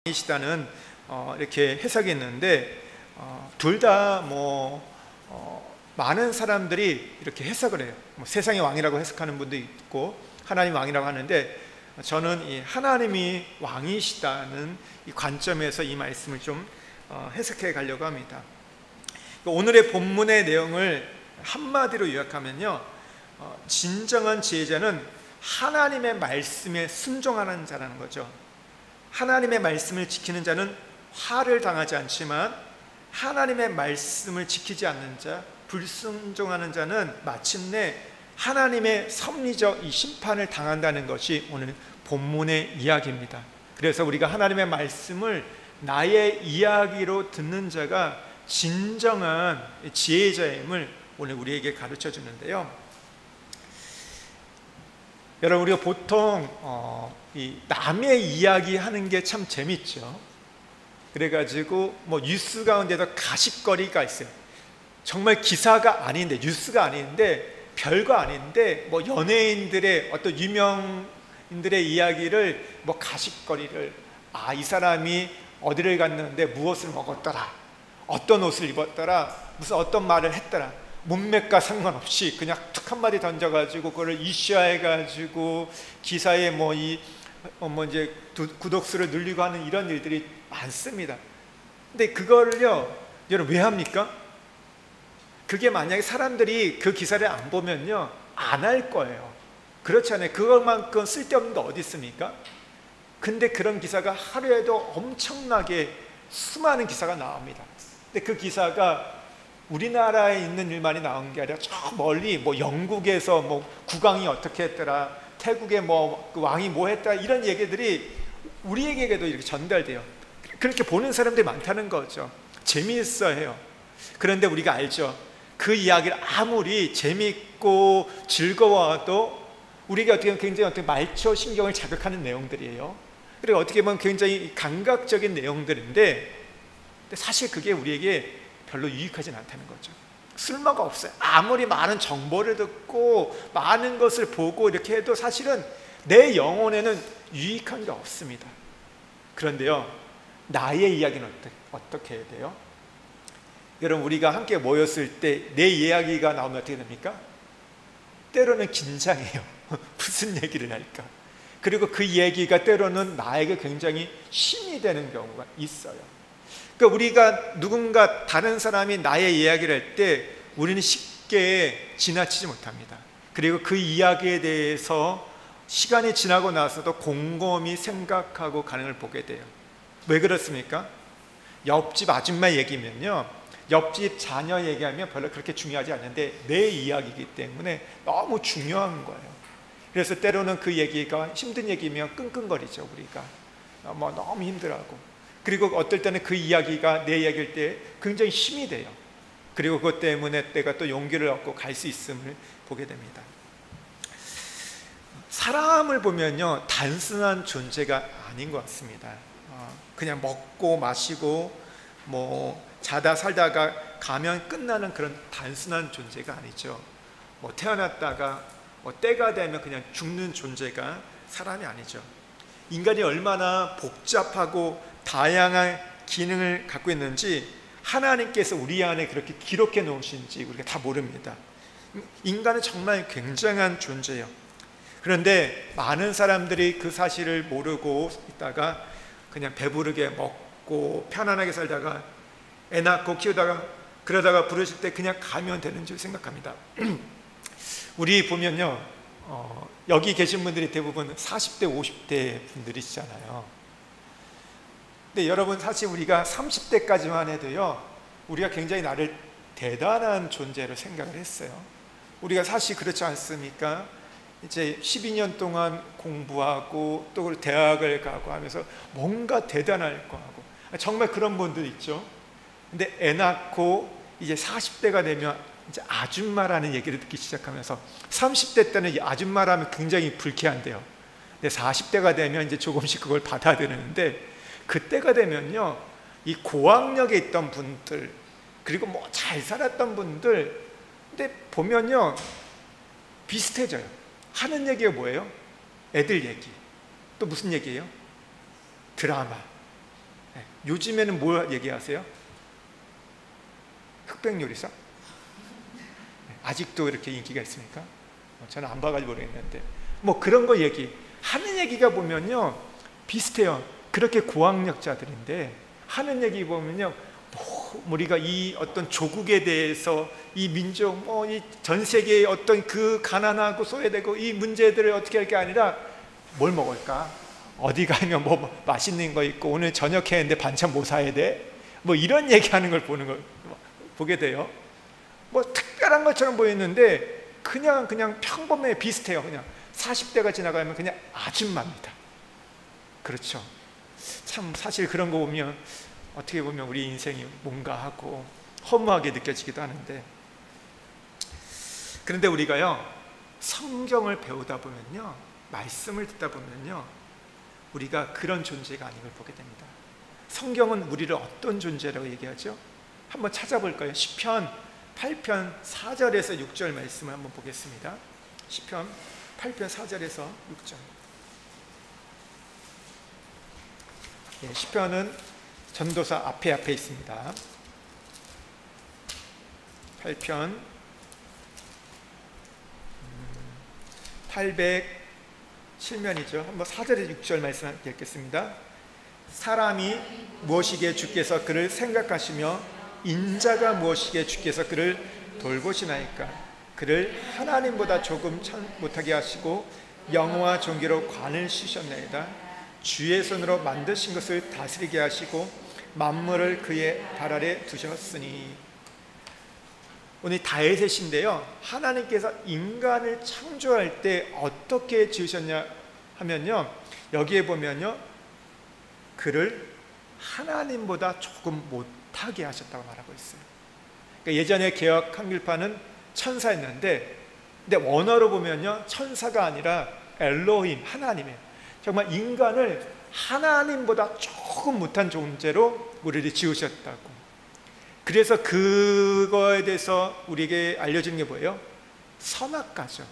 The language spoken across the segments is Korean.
이시다는 이렇게 해석이 있는데 둘 다 많은 사람들이 이렇게 해석을 해요. 세상의 왕이라고 해석하는 분도 있고 하나님 왕이라고 하는데, 저는 이 하나님이 왕이시다는 이 관점에서 이 말씀을 좀 해석해 가려고 합니다. 오늘의 본문의 내용을 한마디로 요약하면요, 진정한 지혜자는 하나님의 말씀에 순종하는 자라는 거죠. 하나님의 말씀을 지키는 자는 화를 당하지 않지만, 하나님의 말씀을 지키지 않는 자, 불순종하는 자는 마침내 하나님의 섭리적 이 심판을 당한다는 것이 오늘 본문의 이야기입니다. 그래서 우리가 하나님의 말씀을 나의 이야기로 듣는 자가 진정한 지혜자임을 오늘 우리에게 가르쳐 주는데요. 여러분, 우리가 보통 이 남의 이야기 하는 게 참 재밌죠. 그래가지고 뉴스 가운데도 가십거리가 있어요. 정말 기사가 아닌데, 뉴스가 아닌데, 별거 아닌데 연예인들의 어떤 유명인들의 이야기를 가십거리를, 이 사람이 어디를 갔는데 무엇을 먹었더라, 어떤 옷을 입었더라, 무슨 어떤 말을 했더라, 문맥과 상관없이 그냥 툭 한마디 던져가지고 그걸 이슈화해가지고 기사에 이제 구독수를 늘리고 하는 이런 일들이 많습니다. 근데 그거를요, 여러분 왜 합니까? 그게 만약에 사람들이 그 기사를 안 보면요, 안 할 거예요. 그렇잖아요. 그것만큼 쓸데없는 게 어디 있습니까? 근데 그런 기사가 하루에도 엄청나게 수많은 기사가 나옵니다. 근데 그 기사가 우리나라에 있는 일만이 나온 게 아니라 저 멀리 영국에서 국왕이 어떻게 했더라, 태국의 그 왕이 뭐 했다, 이런 얘기들이 우리에게도 이렇게 전달돼요. 그렇게 보는 사람들이 많다는 거죠. 재미있어 해요. 그런데 우리가 알죠. 그 이야기를 아무리 재미있고 즐거워도 우리가 어떻게 보면 굉장히 말초 신경을 자극하는 내용들이에요. 그리고 어떻게 보면 굉장히 감각적인 내용들인데, 사실 그게 우리에게 별로 유익하진 않다는 거죠. 쓸모가 없어요. 아무리 많은 정보를 듣고 많은 것을 보고 이렇게 해도 사실은 내 영혼에는 유익한 게 없습니다. 그런데요, 나의 이야기는 어떻게 해야 돼요? 여러분, 우리가 함께 모였을 때 내 이야기가 나오면 어떻게 됩니까? 때로는 긴장해요. 무슨 얘기를 할까? 그리고 그 얘기가 때로는 나에게 굉장히 힘이 되는 경우가 있어요. 그러니까 우리가 누군가 다른 사람이 나의 이야기를 할 때 우리는 쉽게 지나치지 못합니다. 그리고 그 이야기에 대해서 시간이 지나고 나서도 곰곰이 생각하고 가는 걸 보게 돼요. 왜 그렇습니까? 옆집 아줌마 얘기면요, 옆집 자녀 얘기하면 별로 그렇게 중요하지 않는데 내 이야기이기 때문에 너무 중요한 거예요. 그래서 때로는 그 얘기가 힘든 얘기면 끙끙거리죠. 우리가 너무 힘들어하고, 그리고 어떨 때는 그 이야기가 내 이야기일 때 굉장히 힘이 돼요. 그리고 그것 때문에 내가 또 용기를 얻고 갈 수 있음을 보게 됩니다. 사람을 보면요, 단순한 존재가 아닌 것 같습니다. 그냥 먹고 마시고 자다 살다가 가면 끝나는 그런 단순한 존재가 아니죠. 태어났다가 때가 되면 그냥 죽는 존재가 사람이 아니죠. 인간이 얼마나 복잡하고 다양한 기능을 갖고 있는지 하나님께서 우리 안에 그렇게 기록해 놓으신지 우리가 다 모릅니다. 인간은 정말 굉장한 존재예요. 그런데 많은 사람들이 그 사실을 모르고 있다가 그냥 배부르게 먹고 편안하게 살다가 애 낳고 키우다가 그러다가 부르실 때 그냥 가면 되는 줄 생각합니다. 우리 보면요, 여기 계신 분들이 대부분 40대 50대 분들이시잖아요. 근데 여러분, 사실 우리가 30대까지만 해도요, 우리가 굉장히 나를 대단한 존재로 생각을 했어요. 우리가 사실 그렇지 않습니까? 이제 12년 동안 공부하고 또 대학을 가고 하면서 뭔가 대단할 거 하고, 정말 그런 분들 있죠. 근데 애 낳고 이제 40대가 되면 이제 아줌마라는 얘기를 듣기 시작하면서 30대 때는 이 아줌마라면 굉장히 불쾌한데요. 근데 40대가 되면 이제 조금씩 그걸 받아들이는데, 그때가 되면요, 이 고학력에 있던 분들, 그리고 잘 살았던 분들, 근데 보면요, 비슷해져요. 하는 얘기가 뭐예요? 애들 얘기. 또 무슨 얘기예요? 드라마. 요즘에는 뭘 얘기하세요? 흑백 요리사? 아직도 이렇게 인기가 있습니까? 저는 안 봐가지고 모르겠는데 뭐 그런 거 하는 얘기가 보면요 비슷해요. 그렇게 고학력자들인데 하는 얘기 보면요 우리가 이 어떤 조국에 대해서 이 민족 이 전 세계의 어떤 그 가난하고 소외되고 이 문제들을 어떻게 할 게 아니라 뭘 먹을까? 어디 가면 뭐 맛있는 거 있고 오늘 저녁 했는데 반찬 뭐 사야 돼? 뭐 이런 얘기하는 걸 보게 돼요. 뭐 특별한 것처럼 보이는데 그냥 평범해 비슷해요. 그냥 40대가 지나가면 그냥 아줌마입니다. 그렇죠. 참 사실 그런 거 보면 어떻게 보면 우리 인생이 뭔가 하고 허무하게 느껴지기도 하는데 그런데 우리가요 성경을 배우다 보면요 말씀을 듣다 보면요 우리가 그런 존재가 아닌 걸 보게 됩니다. 성경은 우리를 어떤 존재라고 얘기하죠? 한번 찾아볼까요? 시편 8편 4절에서 6절 말씀을 한번 보겠습니다. 시편 8편 4절에서 6절. 시편은 전도서 앞에 있습니다. 8편 807면이죠. 한번 4절에서 6절 말씀 읽겠습니다. 사람이 무엇이기에 주께서 그를 생각하시며 인자가 무엇이기에 주께서 그를 돌보시나이까. 그를 하나님보다 조금 못하게 하시고 영화와 존귀로 관을 씌우셨나이다. 주의 손으로 만드신 것을 다스리게 하시고 만물을 그의 발 아래 두셨으니. 오늘 다윗의 시인데요 하나님께서 인간을 창조할 때 어떻게 지으셨냐 하면요 여기에 보면요 그를 하나님보다 조금 못하게 하셨다고 말하고 있어요. 그러니까 예전에 개역 한글판은 천사였는데 근데 원어로 보면요 천사가 아니라 엘로힘 하나님이에요. 정말 인간을 하나님보다 조금 못한 존재로 우리를 지으셨다고. 그래서 그거에 대해서 우리에게 알려지는 게 뭐예요? 선악과죠.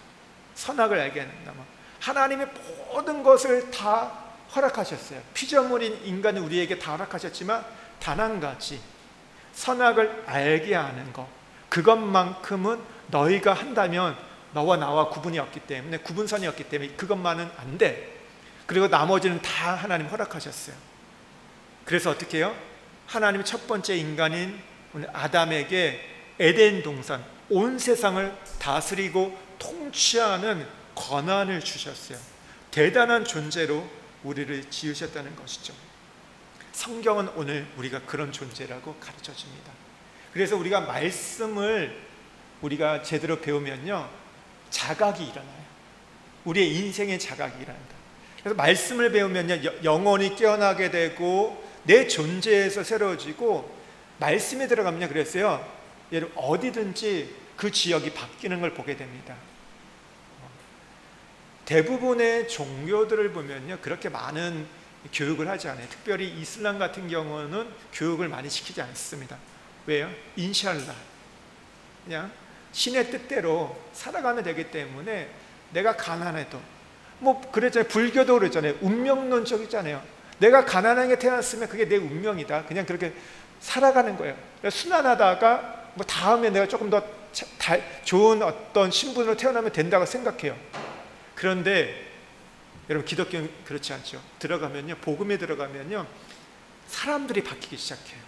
선악을 알게 된다면 하나님의 모든 것을 다 허락하셨어요. 피조물인 인간은 우리에게 다 허락하셨지만 단 한 가지 선악을 알게 하는 것 그것만큼은 너희가 한다면 너와 나와 구분이 없기 때문에 구분선이 없기 때문에 그것만은 안 돼. 그리고 나머지는 다 하나님 허락하셨어요. 그래서 어떻게 해요? 하나님이 첫 번째 인간인 아담에게 에덴 동산 온 세상을 다스리고 통치하는 권한을 주셨어요. 대단한 존재로 우리를 지으셨다는 것이죠. 성경은 오늘 우리가 그런 존재라고 가르쳐 줍니다. 그래서 우리가 말씀을 우리가 제대로 배우면요 자각이 일어나요. 우리의 인생의 자각이 일어난다. 그래서 말씀을 배우면요 영혼이 깨어나게 되고 내 존재에서 새로워지고 말씀에 들어가면요 그랬어요 여러분 어디든지 그 지역이 바뀌는 걸 보게 됩니다. 대부분의 종교들을 보면요 그렇게 많은 교육을 하지 않아요. 특별히 이슬람 같은 경우는 교육을 많이 시키지 않습니다. 왜요? 인샬라 그냥 신의 뜻대로 살아가면 되기 때문에 내가 가난해도 뭐 그랬잖아요. 불교도 그랬잖아요. 운명론적이잖아요. 내가 가난하게 태어났으면 그게 내 운명이다. 그냥 그렇게 살아가는 거예요. 순환하다가 뭐 다음에 내가 조금 더 좋은 어떤 신분으로 태어나면 된다고 생각해요. 그런데 여러분 기독교는 그렇지 않죠. 들어가면요 복음에 들어가면요 사람들이 바뀌기 시작해요.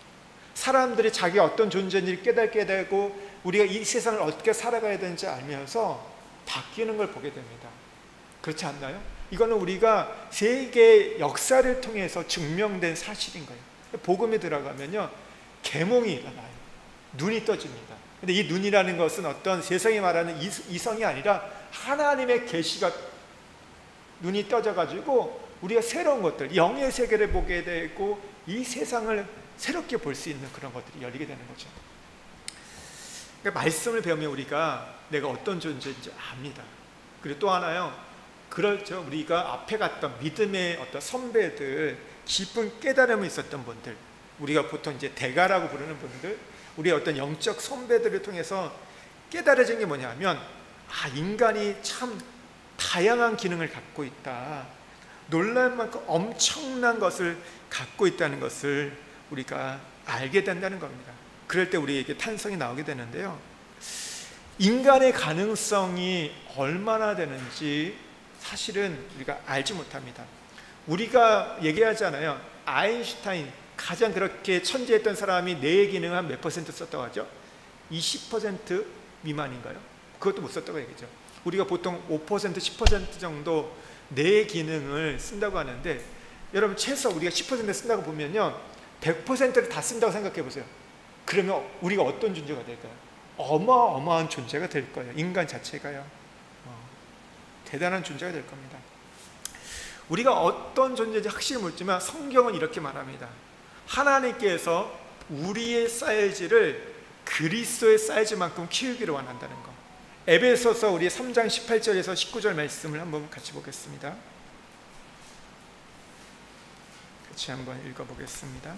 사람들이 자기가 어떤 존재인지 깨닫게 되고 우리가 이 세상을 어떻게 살아가야 되는지 알면서 바뀌는 걸 보게 됩니다. 그렇지 않나요? 이거는 우리가 세계 역사를 통해서 증명된 사실인 거예요. 복음에 들어가면요 계몽이 일어나요. 눈이 떠집니다. 근데 이 눈이라는 것은 어떤 세상이 말하는 이성이 아니라 하나님의 계시가 눈이 떠져가지고 우리가 새로운 것들 영의 세계를 보게 되고 이 세상을 새롭게 볼 수 있는 그런 것들이 열리게 되는 거죠. 그러니까 말씀을 배우면 우리가 내가 어떤 존재인지 압니다. 그리고 또 하나요 그렇죠. 우리가 앞에 갔던 믿음의 어떤 선배들 깊은 깨달음이 있었던 분들 우리가 보통 이제 대가라고 부르는 분들 우리의 어떤 영적 선배들을 통해서 깨달아진 게 뭐냐면 인간이 참 다양한 기능을 갖고 있다. 놀랄 만큼 엄청난 것을 갖고 있다는 것을 우리가 알게 된다는 겁니다. 그럴 때 우리에게 탄성이 나오게 되는데요, 인간의 가능성이 얼마나 되는지 사실은 우리가 알지 못합니다. 우리가 얘기하잖아요, 아인슈타인, 가장 그렇게 천재했던 사람이 뇌의 기능을 한 몇 퍼센트 썼다고 하죠? 20% 미만인가요? 그것도 못 썼다고 얘기죠. 우리가 보통 5%, 10% 정도 뇌의 기능을 쓴다고 하는데, 여러분 최소 우리가 10% 쓴다고 보면요, 100%를 다 쓴다고 생각해 보세요. 그러면 우리가 어떤 존재가 될까요? 어마어마한 존재가 될 거예요. 인간 자체가요, 대단한 존재가 될 겁니다. 우리가 어떤 존재인지 확실히 모르지만 성경은 이렇게 말합니다. 하나님께서 우리의 사이즈를 그리스도의 사이즈만큼 키우기를 원한다는 것. 에베소서 우리 3장 18절에서 19절 말씀을 한번 같이 보겠습니다. 같이 한번 읽어보겠습니다.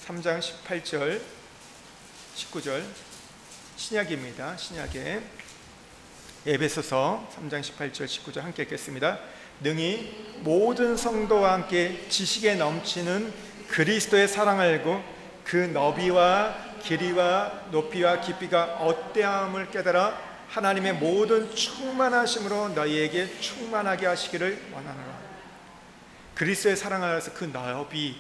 (3장 18절 19절) 신약입니다. 신약의 에베소서 3장 18절 19절 함께 읽겠습니다. 능히 모든 성도와 함께 지식에 넘치는 그리스도의 사랑을 알고 그 너비와 길이와 높이와 깊이가 어때함을 깨달아 하나님의 모든 충만하심으로 너희에게 충만하게 하시기를 원하노라. 그리스도의 사랑을 알아서 그 너비,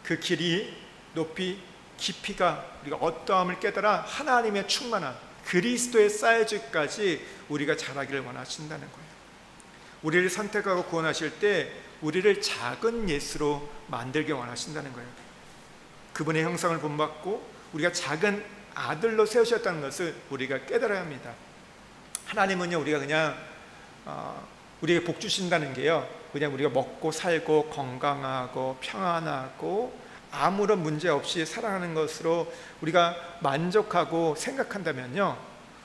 그 길이, 높이, 깊이가 우리가 어떠함을 깨달아 하나님의 충만한 그리스도의 사이즈까지 우리가 자라기를 원하신다는 거예요. 우리를 선택하고 구원하실 때 우리를 작은 예수로 만들게 원하신다는 거예요. 그분의 형상을 본받고 우리가 작은 아들로 세우셨다는 것을 우리가 깨달아야 합니다. 하나님은요, 우리가 그냥 우리에게 복 주신다는 게요, 그냥 우리가 먹고 살고 건강하고 평안하고 아무런 문제 없이 살아가는 것으로 우리가 만족하고 생각한다면요,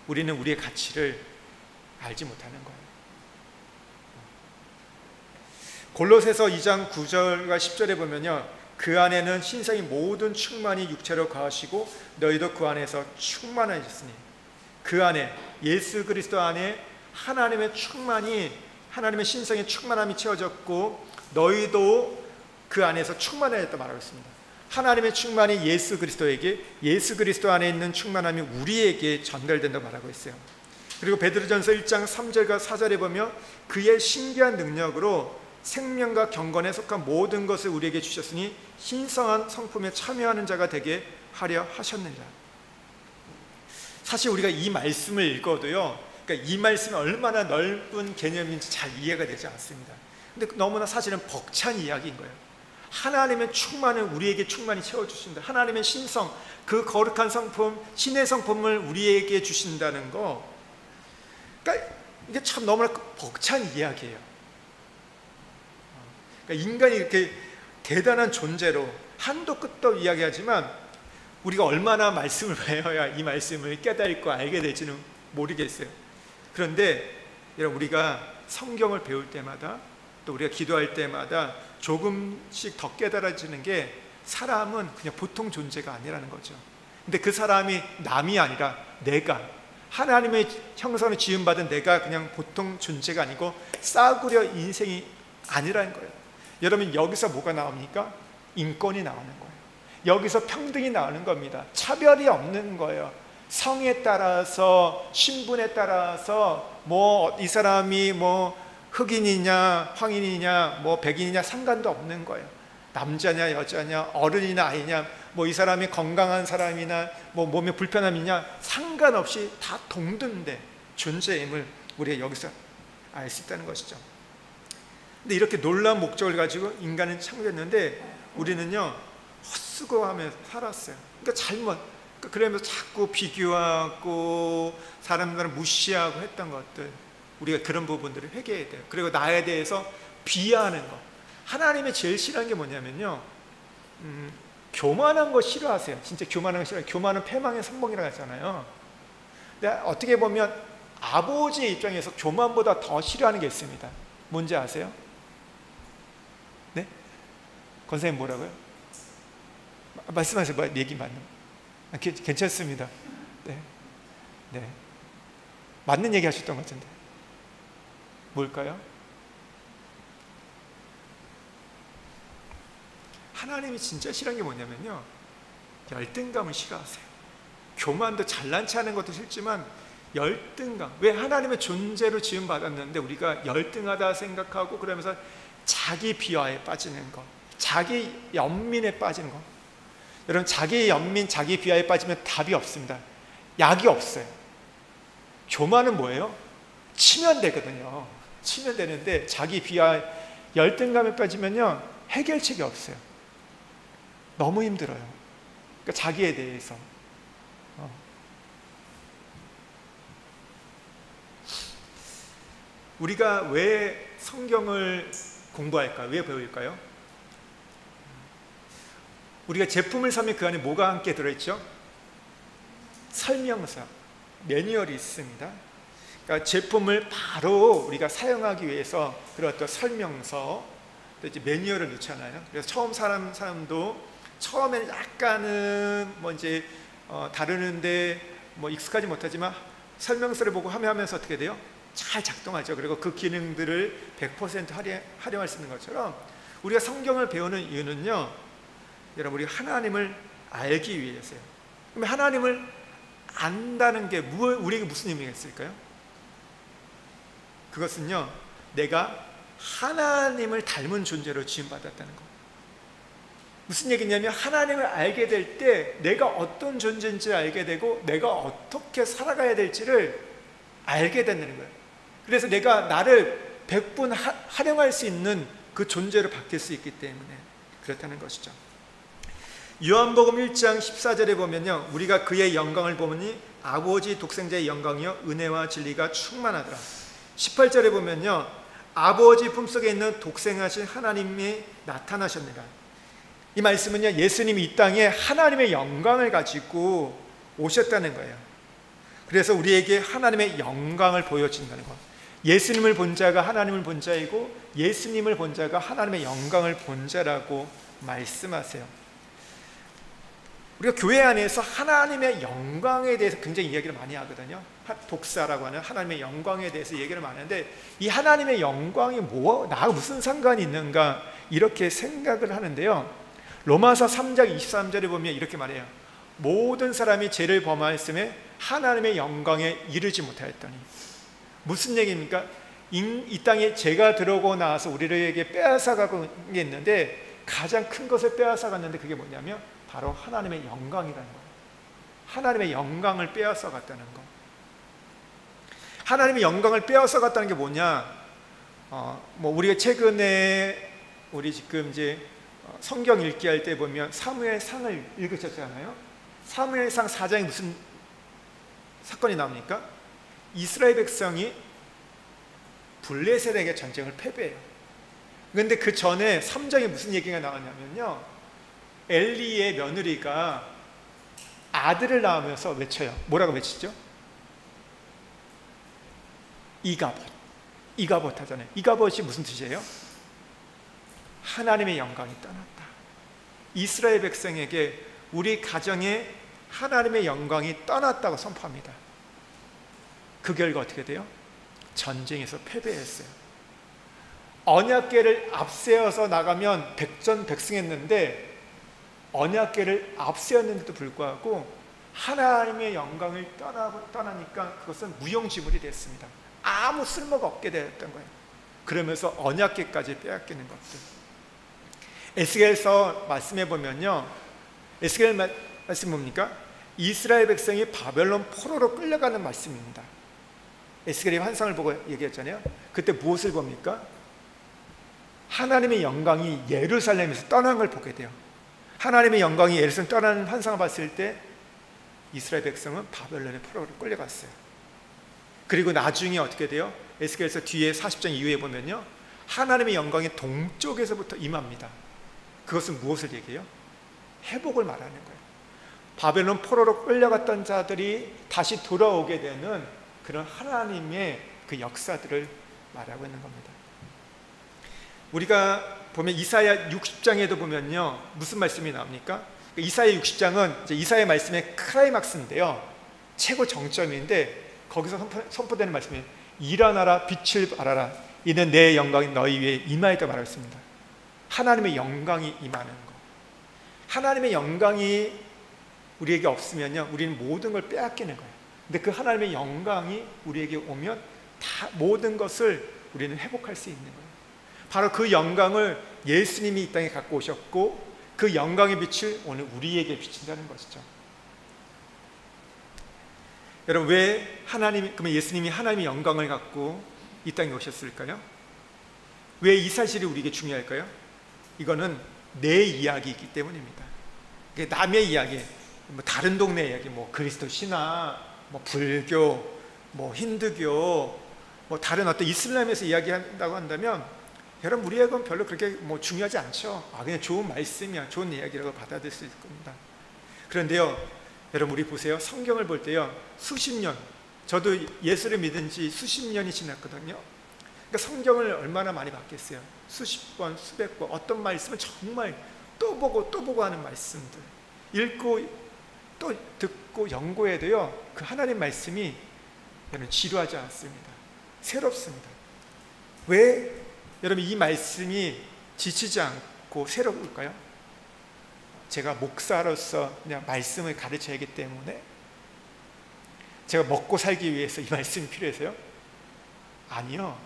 우리는 우리의 가치를 알지 못하는 거예요. 골로새서 2장 9절과 10절에 보면요, 그 안에는 신성이 모든 충만이 육체로 거하시고 너희도 그 안에서 충만하셨으니, 그 안에 예수 그리스도 안에 하나님의 충만이, 하나님의 신성의 충만함이 채워졌고 너희도 그 안에서 충만해졌다 말하고 있습니다. 하나님의 충만이 예수 그리스도에게, 예수 그리스도 안에 있는 충만함이 우리에게 전달된다고 말하고 있어요. 그리고 베드로전서 1장 3절과 4절에 보면 그의 신기한 능력으로 생명과 경건에 속한 모든 것을 우리에게 주셨으니 신성한 성품에 참여하는 자가 되게 하려 하셨느니라. 사실 우리가 이 말씀을 읽어도요, 그러니까 이 말씀이 얼마나 넓은 개념인지 잘 이해가 되지 않습니다. 근데 너무나 사실은 벅찬 이야기인 거예요. 하나님의 충만을 우리에게 충만히 채워주신다. 하나님의 신성, 그 거룩한 성품, 신의 성품을 우리에게 주신다는 거, 그러니까 이게 참 너무나 벅찬 이야기예요. 그러니까 인간이 이렇게 대단한 존재로 한도 끝도 이야기하지만 우리가 얼마나 말씀을 배워야 이 말씀을 깨닫고 알게 될지는 모르겠어요. 그런데 여러분, 우리가 성경을 배울 때마다 또 우리가 기도할 때마다 조금씩 더 깨달아지는 게 사람은 그냥 보통 존재가 아니라는 거죠. 근데 그 사람이 남이 아니라 내가, 하나님의 형상으로 지음받은 내가 그냥 보통 존재가 아니고 싸구려 인생이 아니라는 거예요. 여러분, 여기서 뭐가 나옵니까? 인권이 나오는 거예요. 여기서 평등이 나오는 겁니다. 차별이 없는 거예요. 성에 따라서, 신분에 따라서 뭐 이 사람이 뭐 흑인이냐 황인이냐 뭐 백인이냐 상관도 없는 거예요. 남자냐 여자냐 어른이나 아이냐 뭐 이 사람이 건강한 사람이나 뭐 몸에 불편함이냐 상관없이 다 동등된 존재임을 우리가 여기서 알 수 있다는 것이죠. 근데 이렇게 놀라운 목적을 가지고 인간은 창조했는데 우리는요, 헛수고하며 살았어요. 그러니까 그러면서 자꾸 비교하고 사람들을 무시하고 했던 것들, 우리가 그런 부분들을 회개해야 돼요. 그리고 나에 대해서 비하하는 것. 하나님의 제일 싫어하는 게 뭐냐면요, 교만한 거 싫어하세요. 진짜 교만한 거 싫어해요. 교만은 패망의 선봉이라고 하잖아요. 근데 어떻게 보면 아버지의 입장에서 교만보다 더 싫어하는 게 있습니다. 뭔지 아세요? 네? 권사님 뭐라고요? 말씀하세요. 얘기 맞는? 괜찮습니다. 네, 네, 맞는 얘기 하셨던 것 같은데 뭘까요? 하나님이 진짜 싫어하는 게 뭐냐면요, 열등감을 싫어하세요. 교만도 잘난 체 하는 것도 싫지만 열등감. 왜? 하나님의 존재로 지음받았는데 우리가 열등하다 생각하고 그러면서 자기 비하에 빠지는 것, 자기 연민에 빠지는 것. 여러분, 자기 연민, 자기 비하에 빠지면 답이 없습니다. 약이 없어요. 교만은 뭐예요? 치면 되거든요. 치면 되는데 자기 비하, 열등감에 빠지면요, 해결책이 없어요. 너무 힘들어요. 그러니까 자기에 대해서. 우리가 왜 성경을 공부할까요? 왜 배울까요? 우리가 제품을 사면 그 안에 뭐가 함께 들어있죠? 설명서, 매뉴얼이 있습니다. 그러니까 제품을 바로 우리가 사용하기 위해서 그런 어떤 설명서, 또 이제 매뉴얼을 넣잖아요. 그래서 처음 사람도 처음에는 약간은 뭐 이제 다루는데 뭐 익숙하지 못하지만 설명서를 보고 하면서 어떻게 돼요? 잘 작동하죠. 그리고 그 기능들을 100% 활용할 수 있는 것처럼 우리가 성경을 배우는 이유는요, 여러분, 우리 하나님을 알기 위해서요. 그럼 하나님을 안다는 게 우리에게 무슨 의미가 있을까요? 그것은요, 내가 하나님을 닮은 존재로 지음받았다는 거. 무슨 얘기냐면 하나님을 알게 될 때 내가 어떤 존재인지 알게 되고 내가 어떻게 살아가야 될지를 알게 된다는 거예요. 그래서 내가 나를 100분 활용할 수 있는 그 존재로 바뀔 수 있기 때문에 그렇다는 것이죠. 요한복음 1장 14절에 보면요, 우리가 그의 영광을 보니 아버지 독생자의 영광이요 은혜와 진리가 충만하더라. 18절에 보면요, 아버지 품속에 있는 독생하신 하나님이 나타나셨느라. 이 말씀은요, 예수님이 이 땅에 하나님의 영광을 가지고 오셨다는 거예요. 그래서 우리에게 하나님의 영광을 보여준다는 것. 예수님을 본 자가 하나님을 본 자이고 예수님을 본 자가 하나님의 영광을 본 자라고 말씀하세요. 우리가 교회 안에서 하나님의 영광에 대해서 굉장히 이야기를 많이 하거든요. 독사라고 하는 하나님의 영광에 대해서 얘기를 많이 하는데, 이 하나님의 영광이 나하고 무슨 상관이 있는가 이렇게 생각을 하는데요, 로마서 3장 23절에 보면 이렇게 말해요. 모든 사람이 죄를 범하였음에 하나님의 영광에 이르지 못하였더니. 무슨 얘기입니까? 이 땅에 죄가 들어오고 나서 우리에게 빼앗아가고 있는데 가장 큰 것을 빼앗아갔는데 그게 뭐냐면 바로 하나님의 영광이라는 거예요. 하나님의 영광을 빼앗아갔다는 거. 하나님의 영광을 빼앗아갔다는 게 뭐냐? 우리가 최근에 우리 지금 이제 성경 읽기 할 때 보면 사무엘상을 읽으셨잖아요. 사무엘상 4장에 무슨 사건이 나옵니까? 이스라엘 백성이 블레셋에게 전쟁을 패배해요. 그런데 그 전에 3장에 무슨 얘기가 나왔냐면요, 엘리의 며느리가 아들을 낳으면서 외쳐요. 뭐라고 외치죠? 이가봇 하잖아요. 이가봇이 무슨 뜻이에요? 하나님의 영광이 떠났다. 이스라엘 백성에게 우리 가정에 하나님의 영광이 떠났다고 선포합니다. 그 결과 어떻게 돼요? 전쟁에서 패배했어요. 언약궤를 앞세워서 나가면 백전백승했는데 언약궤를 앞세웠는데도 불구하고 하나님의 영광을 떠나니까 그것은 무용지물이 됐습니다. 아무 쓸모가 없게 되었던 거예요. 그러면서 언약궤까지 빼앗기는 것들. 에스겔서 말씀해 보면요, 에스겔 말씀 뭡니까? 이스라엘 백성이 바벨론 포로로 끌려가는 말씀입니다. 에스겔이 환상을 보고 얘기했잖아요. 그때 무엇을 봅니까? 하나님의 영광이 예루살렘에서 떠난 걸 보게 돼요. 하나님의 영광이 예루살렘 떠나는 환상을 봤을 때 이스라엘 백성은 바벨론의 포로로 끌려갔어요. 그리고 나중에 어떻게 돼요? 에스겔서 뒤에 40장 이후에 보면요, 하나님의 영광이 동쪽에서부터 임합니다. 그것은 무엇을 얘기해요? 회복을 말하는 거예요. 바벨론 포로로 끌려갔던 자들이 다시 돌아오게 되는 그런 하나님의 그 역사들을 말하고 있는 겁니다. 우리가 보면 이사야 60장에도 보면요, 무슨 말씀이 나옵니까? 이사야 60장은 이제 이사야 말씀의 클라이막스인데요, 최고 정점인데 거기서 선포되는 말씀이 일어나라, 빛을 발하라, 이는 내 영광이 너희 위에 임하였다 말하고 있습니다. 하나님의 영광이 임하는 것. 하나님의 영광이 우리에게 없으면요, 우리는 모든 걸 빼앗기는 거예요. 근데 그 하나님의 영광이 우리에게 오면 다 모든 것을 우리는 회복할 수 있는 거예요. 바로 그 영광을 예수님이 이 땅에 갖고 오셨고, 그 영광의 빛을 오늘 우리에게 비친다는 것이죠. 여러분, 왜 그러면 예수님이 하나님의 영광을 갖고 이 땅에 오셨을까요? 왜 이 사실이 우리에게 중요할까요? 이거는 내 이야기이기 때문입니다. 남의 이야기, 다른 동네 이야기, 그리스도 신화, 불교, 힌두교, 다른 어떤 이슬람에서 이야기한다고 한다면, 여러분, 우리에게는 별로 그렇게 중요하지 않죠. 그냥 좋은 말씀이야, 좋은 이야기라고 받아들일 수 있을 겁니다. 그런데요, 여러분, 우리 보세요. 성경을 볼 때요, 수십 년, 저도 예수를 믿은 지 수십 년이 지났거든요. 그러니까 성경을 얼마나 많이 봤겠어요. 수십 번, 수백 번, 어떤 말씀은 정말 또 보고 하는 말씀들, 읽고 또 듣고 연구해도요, 그 하나님 말씀이 여러분 지루하지 않습니다. 새롭습니다. 왜 여러분 이 말씀이 지치지 않고 새로울까요? 제가 목사로서 그냥 말씀을 가르쳐야 하기 때문에, 제가 먹고 살기 위해서 이 말씀이 필요해서요? 아니요.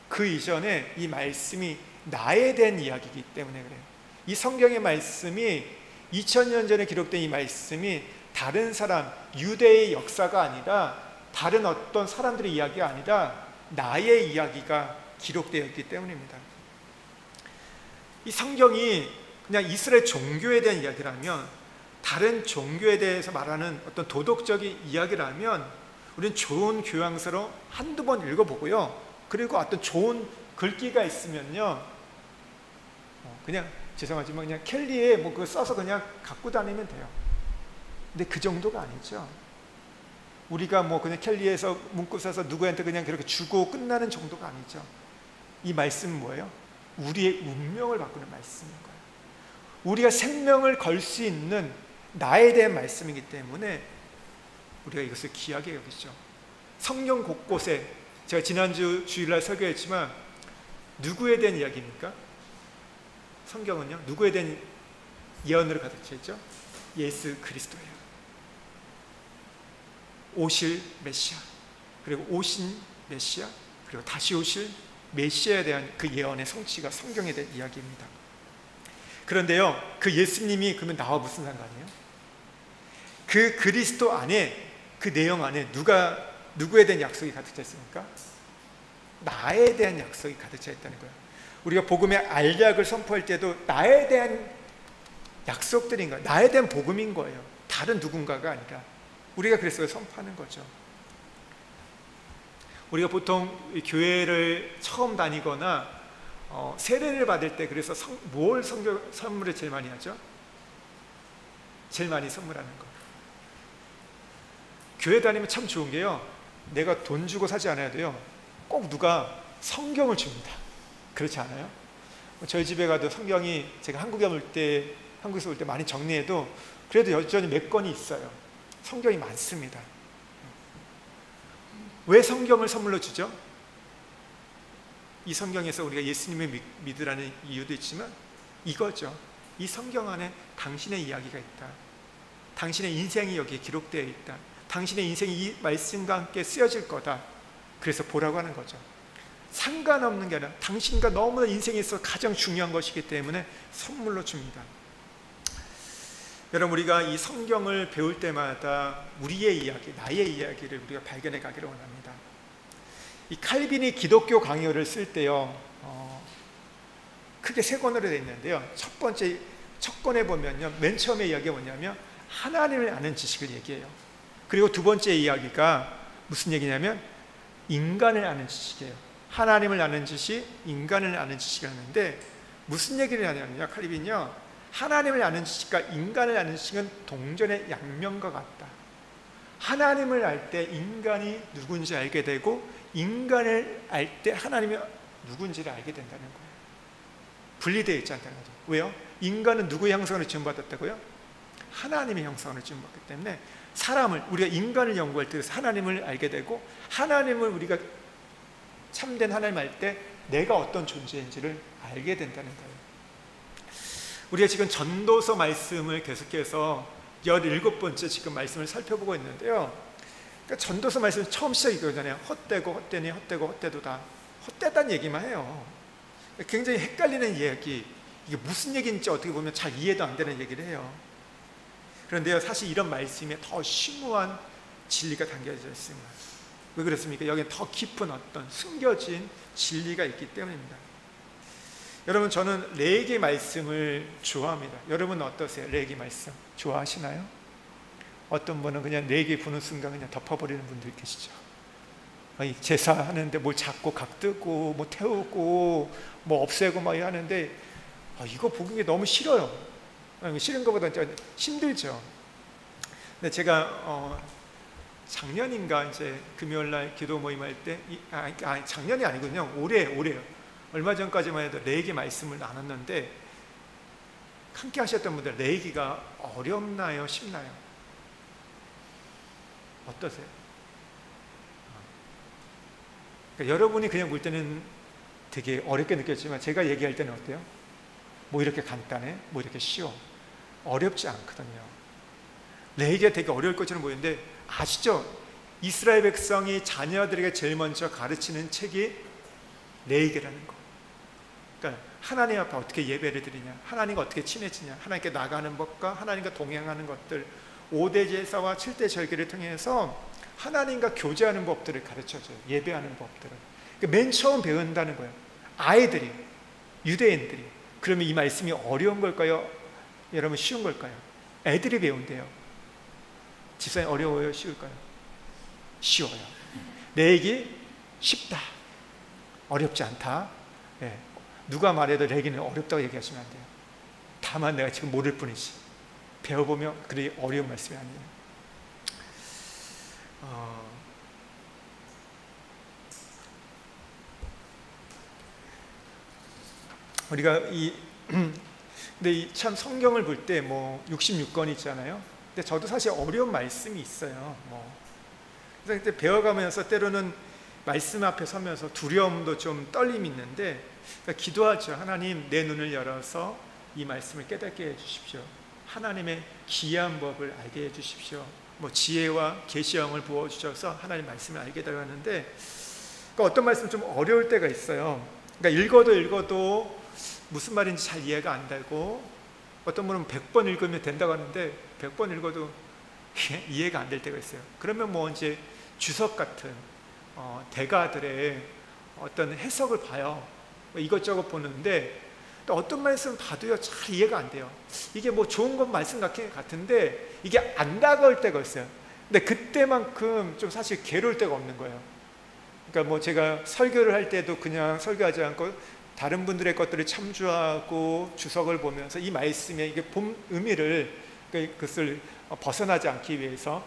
그 이전에 이 말씀이 나에 대한 이야기이기 때문에 그래요. 이 성경의 말씀이 2000년 전에 기록된 이 말씀이 다른 사람, 유대의 역사가 아니라, 다른 어떤 사람들의 이야기가 아니라 나의 이야기가 기록되어 있기 때문입니다. 이 성경이 그냥 이스라엘 종교에 대한 이야기라면, 다른 종교에 대해서 말하는 어떤 도덕적인 이야기라면, 우리는 좋은 교양서로 한두 번 읽어보고요, 그리고 어떤 좋은 글귀가 있으면요, 그냥 죄송하지만 그냥 켈리에 그거 써서 그냥 갖고 다니면 돼요. 근데 그 정도가 아니죠. 우리가 그냥 켈리에서 문구 써서 누구한테 그냥 그렇게 주고 끝나는 정도가 아니죠. 이 말씀은 뭐예요? 우리의 운명을 바꾸는 말씀인 거예요. 우리가 생명을 걸 수 있는 나에 대한 말씀이기 때문에 우리가 이것을 귀하게 여기죠. 성경 곳곳에, 제가 지난주 주일날 설교했지만, 누구에 대한 이야기입니까? 성경은요, 누구에 대한 예언으로 가득 차 있죠? 예수 그리스도예요. 오실 메시아, 그리고 오신 메시아, 그리고 다시 오실 메시아에 대한 그 예언의 성취가 성경에 대한 이야기입니다. 그런데요, 그 예수님이 그러면 나와 무슨 상관이에요? 그 그리스도 안에, 그 내용 안에 누구에 대한 약속이 가득 차 있습니까? 나에 대한 약속이 가득 차 있다는 거예요. 우리가 복음의 알약을 선포할 때도 나에 대한 약속들인 거예요. 나에 대한 복음인 거예요. 다른 누군가가 아니라. 우리가 그래서 선포하는 거죠. 우리가 보통 교회를 처음 다니거나 세례를 받을 때, 그래서 뭘 선물을 제일 많이 하죠? 제일 많이 선물하는 거. 교회 다니면 참 좋은 게요, 내가 돈 주고 사지 않아야 돼요. 꼭 누가 성경을 줍니다. 그렇지 않아요? 저희 집에 가도 성경이, 제가 한국에서 올 때 많이 정리해도 그래도 여전히 몇 권이 있어요. 성경이 많습니다. 왜 성경을 선물로 주죠? 이 성경에서 우리가 예수님을 믿으라는 이유도 있지만 이거죠. 이 성경 안에 당신의 이야기가 있다. 당신의 인생이 여기에 기록되어 있다. 당신의 인생이 이 말씀과 함께 쓰여질 거다. 그래서 보라고 하는 거죠. 상관없는 게 아니라 당신과 너무나 인생에 있어서 가장 중요한 것이기 때문에 선물로 줍니다. 여러분, 우리가 이 성경을 배울 때마다 우리의 이야기, 나의 이야기를 우리가 발견해 가기를 원합니다. 이 칼빈이 기독교 강요를 쓸 때요, 크게 세 권으로 되어 있는데요, 첫 권에 보면요, 맨 처음에 이야기가 뭐냐면 하나님을 아는 지식을 얘기해요. 그리고 두 번째 이야기가 무슨 얘기냐면 인간을 아는 지식이에요. 하나님을 아는 지식, 인간을 아는 지식을 하는데, 무슨 얘기를 하냐면요, 칼빈이요, 하나님을 아는 지식과 인간을 아는 지식은 동전의 양면과 같다. 하나님을 알 때 인간이 누군지 알게 되고, 인간을 알 때 하나님이 누군지를 알게 된다는 거예요. 분리되어 있지 않다는 거죠. 왜요? 인간은 누구의 형상으로 지음받았다고요? 하나님의 형상으로 지음받기 때문에 우리가 인간을 연구할 때 하나님을 알게 되고, 하나님을 우리가 참된 하나님 알 때 내가 어떤 존재인지를 알게 된다는 거예요. 우리가 지금 전도서 말씀을 계속해서 17번째 지금 말씀을 살펴보고 있는데요. 그러니까 전도서 말씀 처음 시작이 그거잖아요. 헛되고 헛되니 헛되고 헛되도다. 헛되다는 얘기만 해요. 굉장히 헷갈리는 이야기, 이게 무슨 얘기인지 어떻게 보면 잘 이해도 안 되는 얘기를 해요. 그런데요, 사실 이런 말씀에 더 심오한 진리가 담겨져 있습니다. 왜 그렇습니까? 여기에 더 깊은 어떤 숨겨진 진리가 있기 때문입니다. 여러분, 저는 레위기 말씀을 좋아합니다. 여러분은 어떠세요? 레위기 말씀 좋아하시나요? 어떤 분은 그냥 레위기 부는 순간 그냥 덮어버리는 분들 계시죠. 제사하는데 뭘 잡고 각 뜨고 뭐 태우고 뭐 없애고 막 하는데 이거 보기 너무 싫어요. 싫은 것보다 힘들죠. 근데 제가 작년인가 이제 금요일날 기도 모임할 때 작년이 아니군요. 올해요. 얼마 전까지만 해도 레위기 말씀을 나눴는데 함께 하셨던 분들 레위기가 어렵나요? 쉽나요? 어떠세요? 그러니까 여러분이 그냥 볼 때는 되게 어렵게 느꼈지만 제가 얘기할 때는 어때요? 뭐 이렇게 간단해? 뭐 이렇게 쉬워? 어렵지 않거든요. 레위기가 되게 어려울 것처럼 보이는데 아시죠? 이스라엘 백성이 자녀들에게 제일 먼저 가르치는 책이 레위기라는 거. 그러니까 하나님 앞에 어떻게 예배를 드리냐, 하나님과 어떻게 친해지냐, 하나님께 나가는 법과 하나님과 동행하는 것들, 5대 제사와 7대 절기를 통해서 하나님과 교제하는 법들을 가르쳐줘요. 예배하는 법들을. 그러니까 맨 처음 배운다는 거예요. 아이들이, 유대인들이. 그러면 이 말씀이 어려운 걸까요? 여러분, 쉬운 걸까요? 애들이 배운대요. 집사님, 어려워요? 쉬울까요? 쉬워요. 레위기 쉽다, 어렵지 않다. 네. 누가 말해도 레위기는 어렵다고 얘기하시면 안 돼요. 다만 내가 지금 모를 뿐이지, 배워보면 그리 어려운 말씀이 아니에요. 우리가 근데 참 성경을 볼 때 뭐 66권 있잖아요. 근데 저도 사실 어려운 말씀이 있어요. 그래서 그때 배워가면서 때로는 말씀 앞에 서면서 두려움도 좀 떨림이 있는데, 그러니까 기도하죠. 하나님, 내 눈을 열어서 이 말씀을 깨닫게 해주십시오. 하나님의 기이한 법을 알게 해주십시오. 뭐 지혜와 계시형을 부어주셔서 하나님 말씀을 알게 되었는데, 그러니까 어떤 말씀 좀 어려울 때가 있어요. 그러니까 읽어도 무슨 말인지 잘 이해가 안 되고, 어떤 분은 100번 읽으면 된다고 하는데 100번 읽어도 이해가 안 될 때가 있어요. 그러면 뭐 이제 주석 같은 대가들의 어떤 해석을 봐요. 이것저것 보는데 또 어떤 말씀 봐도요 잘 이해가 안 돼요. 이게 뭐 좋은 것 말씀 같은데 이게 안 다가올 때가 있어요. 근데 그때만큼 좀 사실 괴로울 때가 없는 거예요. 그러니까 뭐 제가 설교를 할 때도 그냥 설교하지 않고 다른 분들의 것들을 참조하고 주석을 보면서 이 말씀의 이게 본 의미를, 그것을 벗어나지 않기 위해서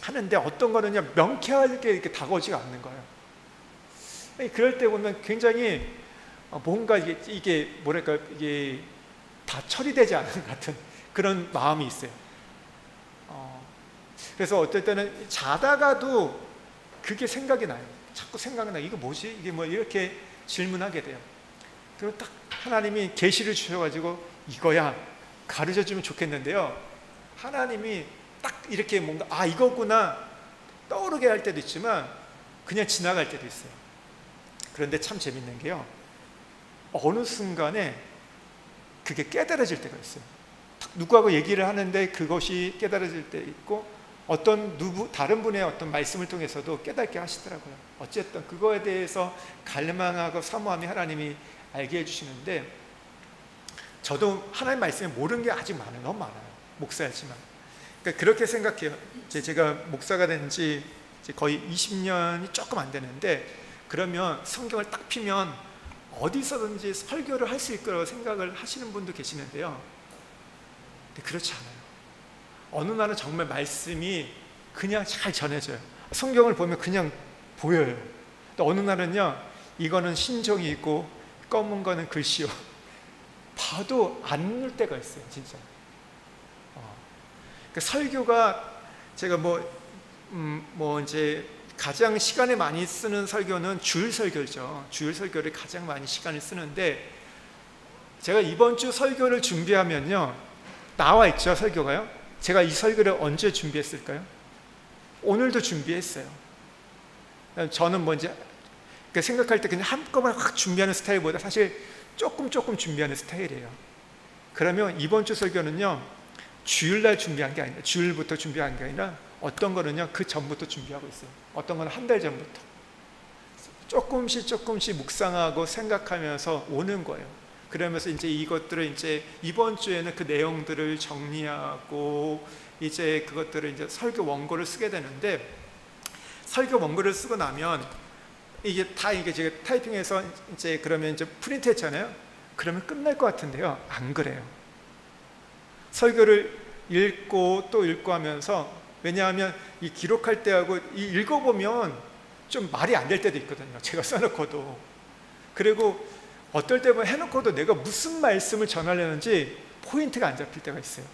하는데, 어떤 거는요 명쾌하게 이렇게 다가오지가 않는 거예요. 그럴 때 보면 굉장히 뭔가 이게 뭐랄까, 이게 다 처리되지 않은 것 같은 그런 마음이 있어요. 그래서 어떨 때는 자다가도 그게 생각이 나요. 자꾸 생각이 나요. 이거 뭐지? 이게 뭐, 이렇게 질문하게 돼요. 그리고 딱 하나님이 계시를 주셔가지고 이거야 가르쳐주면 좋겠는데요, 하나님이 딱 이렇게 뭔가 이거구나 떠오르게 할 때도 있지만 그냥 지나갈 때도 있어요. 그런데 참 재밌는 게요, 어느 순간에 그게 깨달아질 때가 있어요. 누구하고 얘기를 하는데 그것이 깨달아질 때 있고, 다른 분의 어떤 말씀을 통해서도 깨닫게 하시더라고요. 어쨌든 그거에 대해서 갈망하고 사모함이 하나님이 알게 해주시는데, 저도 하나님 말씀에 모르는 게 아직 많아요. 너무 많아요. 목사였지만. 그러니까 그렇게 생각해요. 제가 목사가 된 지 거의 20년이 조금 안 되는데, 그러면 성경을 딱 피면 어디서든지 설교를 할 수 있을 거라고 생각을 하시는 분도 계시는데요, 근데 그렇지 않아요. 어느 날은 정말 말씀이 그냥 잘 전해져요. 성경을 보면 그냥 보여요. 또 어느 날은요, 이거는 신종이 있고 검은 거는 글씨요. 봐도 안 넣을 때가 있어요, 진짜. 그러니까 설교가, 제가 뭐 이제 가장 시간을 많이 쓰는 설교는 주일 설교죠. 주일 설교를 가장 많이 시간을 쓰는데, 제가 이번 주 설교를 준비하면요, 나와 있죠, 설교가요. 제가 이 설교를 언제 준비했을까요? 오늘도 준비했어요. 저는 뭔지 생각할 때 그냥 한꺼번에 확 준비하는 스타일보다 사실 조금 준비하는 스타일이에요. 그러면 이번 주 설교는요, 주일날 준비한 게 아니라, 주일부터 준비한 게 아니라 어떤 거는요 그 전부터 준비하고 있어요. 어떤 거는 한 달 전부터 조금씩 묵상하고 생각하면서 오는 거예요. 그러면서 이제 이것들을 이제 이번 주에는 그 내용들을 정리하고 이제 그것들을 이제 설교 원고를 쓰게 되는데, 설교 원고를 쓰고 나면 이게 제가 타이핑해서 이제 그러면 이제 프린트 했잖아요. 그러면 끝날 것 같은데요, 안 그래요. 설교를 읽고 또 읽고 하면서, 왜냐하면 이 기록할 때하고 이 읽어보면 좀 말이 안 될 때도 있거든요, 제가 써놓고도. 그리고 어떨 때 보면 해놓고도 내가 무슨 말씀을 전하려는지 포인트가 안 잡힐 때가 있어요.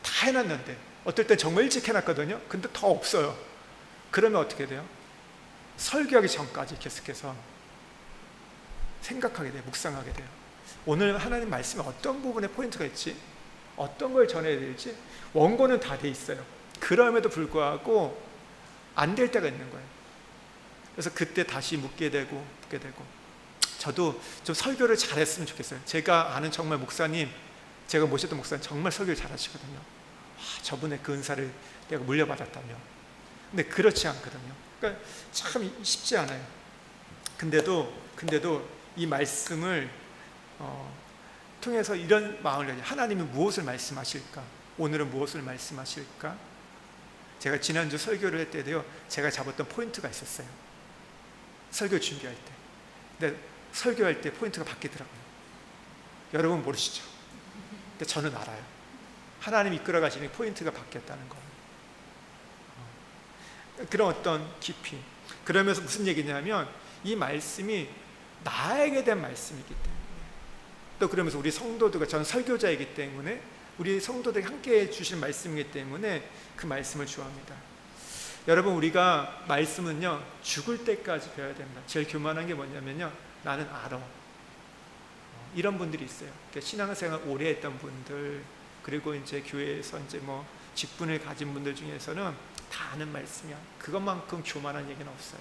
다 해놨는데, 어떨 때 정말 일찍 해놨거든요. 근데 더 없어요. 그러면 어떻게 돼요? 설교하기 전까지 계속해서 생각하게 돼요. 묵상하게 돼요. 오늘 하나님 말씀에 어떤 부분에 포인트가 있지? 어떤 걸 전해야 될지? 원고는 다 돼 있어요. 그럼에도 불구하고 안 될 때가 있는 거예요. 그래서 그때 다시 묻게 되고 저도 좀 설교를 잘했으면 좋겠어요. 제가 아는 정말 목사님, 제가 모셨던 목사님 정말 설교를 잘하시거든요. 저분의 그 은사를 내가 물려받았다며. 근데 그렇지 않거든요. 그러니까 참 쉽지 않아요. 근데도 이 말씀을 통해서 이런 마음을 가지고, 하나님이 무엇을 말씀하실까? 오늘은 무엇을 말씀하실까? 제가 지난주 설교를 할 때도요, 제가 잡았던 포인트가 있었어요. 설교 준비할 때. 근데 설교할 때 포인트가 바뀌더라고요. 여러분 모르시죠? 근데 저는 알아요. 하나님이 이끌어 가시는 포인트가 바뀌었다는 거. 그런 어떤 깊이. 그러면서 무슨 얘기냐면, 이 말씀이 나에게 대한 말씀이기 때문에, 또 그러면서 우리 성도들과, 저는 설교자이기 때문에 우리 성도들에게 함께 해주실 말씀이기 때문에 그 말씀을 좋아합니다. 여러분, 우리가 말씀은요 죽을 때까지 배워야 됩니다. 제일 교만한 게 뭐냐면요, 나는 알아. 이런 분들이 있어요. 신앙생활 오래 했던 분들, 그리고 이제 교회에서 이제 뭐 직분을 가진 분들 중에서는 다 아는 말씀이야. 그것만큼 교만한 얘기는 없어요.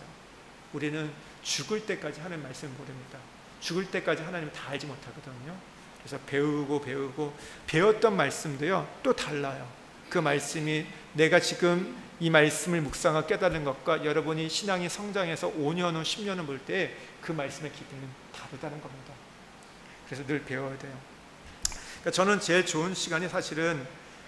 우리는 죽을 때까지 하는 말씀을 모릅니다. 죽을 때까지 하나님 다 알지 못하거든요. 그래서 배우고 배웠던 말씀도요 또 달라요. 그 말씀이 내가 지금 이 말씀을 묵상하고 깨달은 것과 여러분이 신앙이 성장해서 5년 후 10년 후 볼 때 그 말씀의 깊이는 다르다는 겁니다. 그래서 늘 배워야 돼요. 그러니까 저는 제일 좋은 시간이 사실은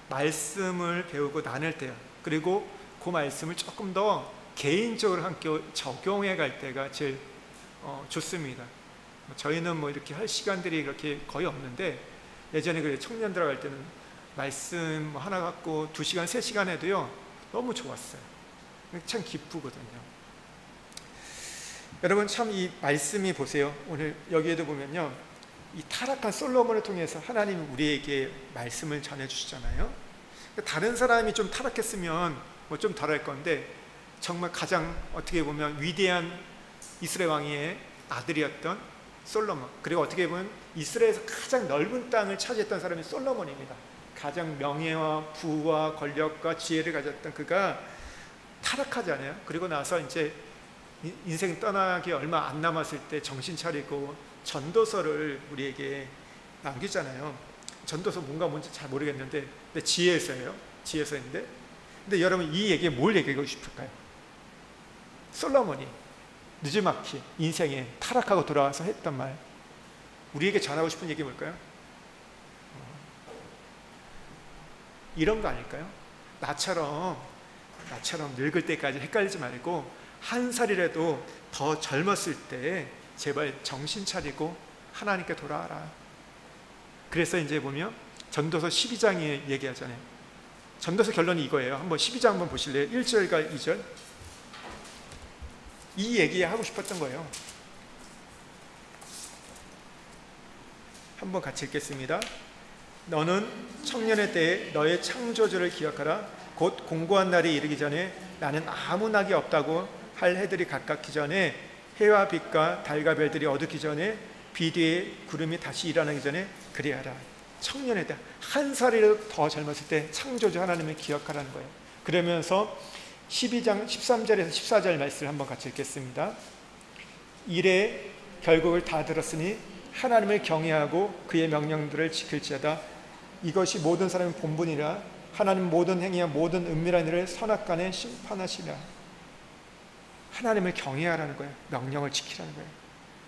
말씀을 배우고 나눌 때요. 그리고 그 말씀을 조금 더 개인적으로 함께 적용해 갈 때가 제일 좋습니다. 저희는 뭐 이렇게 할 시간들이 그렇게 거의 없는데, 예전에 그 청년들 할 때는 말씀 하나 갖고 2시간, 3시간 해도요 너무 좋았어요. 참 기쁘거든요. 여러분, 참 이 말씀이 보세요. 오늘 여기에도 보면요, 이 타락한 솔로몬을 통해서 하나님이 우리에게 말씀을 전해주시잖아요. 다른 사람이 좀 타락했으면 뭐 좀 덜할 건데, 정말 가장 어떻게 보면 위대한 이스라엘 왕의 아들이었던 솔로몬, 그리고 어떻게 보면 이스라엘에서 가장 넓은 땅을 차지했던 사람이 솔로몬입니다. 가장 명예와 부와 권력과 지혜를 가졌던 그가 타락하잖아요. 그리고 나서 이제 인생 떠나기 얼마 안 남았을 때 정신 차리고 전도서를 우리에게 남기잖아요. 전도서 뭔지 잘 모르겠는데, 근데 지혜서인데, 근데 여러분 이 얘기에 뭘 얘기하고 싶을까요? 솔로몬이 느지막이 인생에 타락하고 돌아와서 했던 말, 우리에게 전하고 싶은 얘기 뭘까요? 이런 거 아닐까요? 나처럼 늙을 때까지 헷갈리지 말고 한 살이라도 더 젊었을 때 제발 정신 차리고 하나님께 돌아와라. 그래서 이제 보면 전도서 12장에 얘기하잖아요. 전도서 결론이 이거예요. 한번 12장 한번 보실래요? 1절과 2절. 이 얘기하고 싶었던 거예요. 한번 같이 읽겠습니다. 너는 청년의 때에 너의 창조주를 기억하라. 곧 공고한 날이 이르기 전에 나는 아무 낙이 없다고 할 해들이 가깝기 전에, 해와 빛과 달과 별들이 어둡기 전에, 비뒤에 구름이 다시 일어나기 전에 그리하라. 청년에 대한 한 살이라도 더 젊었을 때 창조주 하나님을 기억하라는 거예요. 그러면서 12장 13절에서 14절 말씀을 한번 같이 읽겠습니다. 이래 결국을 다 들었으니 하나님을 경외하고 그의 명령들을 지킬지어다. 이것이 모든 사람의 본분이라. 하나님 모든 행위와 모든 은밀한 일을 선악간에 심판하시라. 하나님을 경외하라는 거예요. 명령을 지키라는 거예요.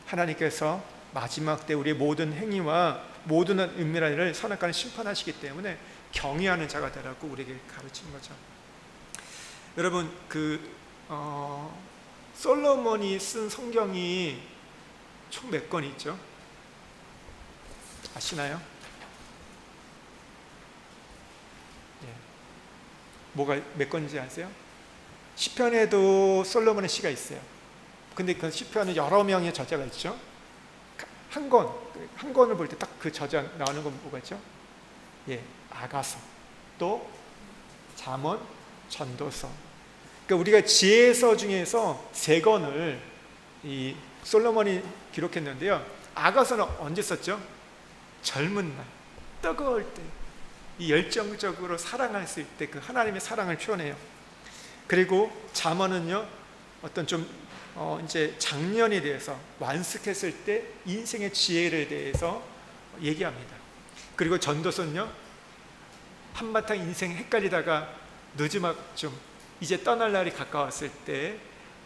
하나님께서 마지막 때 우리의 모든 행위와 모든 은밀한 일을 선악간에 심판하시기 때문에 경외하는 자가 되라고 우리에게 가르치는 거죠. 여러분, 솔로몬이 쓴 성경이 총 몇 권이 있죠? 아시나요? 예. 뭐가 몇 권인지 아세요? 시편에도 솔로몬의 시가 있어요. 근데 그 시편은 여러 명의 저자가 있죠. 한 권을 볼 때 딱 그 저자 나오는 건 뭐가 있죠? 예, 아가서, 또 잠언, 전도서. 그러니까 우리가 지혜서 중에서 3권을 이 솔로몬이 기록했는데요. 아가서는 언제 썼죠? 젊은 날, 뜨거울 때, 이 열정적으로 사랑했을 때 그 하나님의 사랑을 표현해요. 그리고 잠언은요, 어떤 좀 이제 장년에 대해서 완숙했을 때 인생의 지혜에 대해서 얘기합니다. 그리고 전도서는요, 한바탕 인생 헷갈리다가 늦지막좀 이제 떠날 날이 가까웠을 때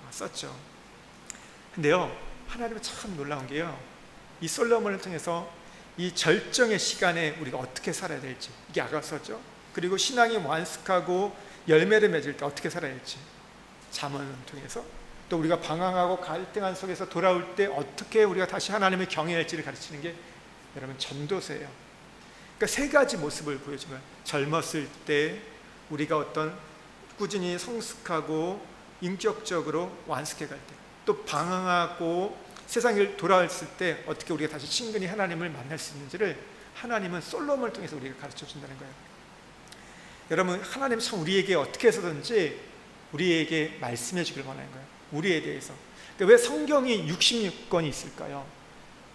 썼죠. 근데요, 하나님은 참 놀라운 게요, 이 솔로몬을 통해서 이 절정의 시간에 우리가 어떻게 살아야 될지, 이게 아가서죠. 그리고 신앙이 완숙하고 열매를 맺을 때 어떻게 살아야 할지 잠언을 통해서, 또 우리가 방황하고 갈등한 속에서 돌아올 때 어떻게 우리가 다시 하나님을 경외해야 할지를 가르치는 게 여러분 전도서예요. 그러니까 3가지 모습을 보여준 거예요. 젊었을 때 우리가 어떤 꾸준히 성숙하고 인격적으로 완숙해 갈 때, 또 방황하고 세상을 돌아왔을 때 어떻게 우리가 다시 친근히 하나님을 만날 수 있는지를 하나님은 솔로몬을 통해서 우리에게 가르쳐 준다는 거예요. 여러분, 하나님 참 우리에게 어떻게 해서든지 우리에게 말씀해 주길 원하는 거예요. 우리에 대해서. 그러니까 왜 성경이 66권이 있을까요?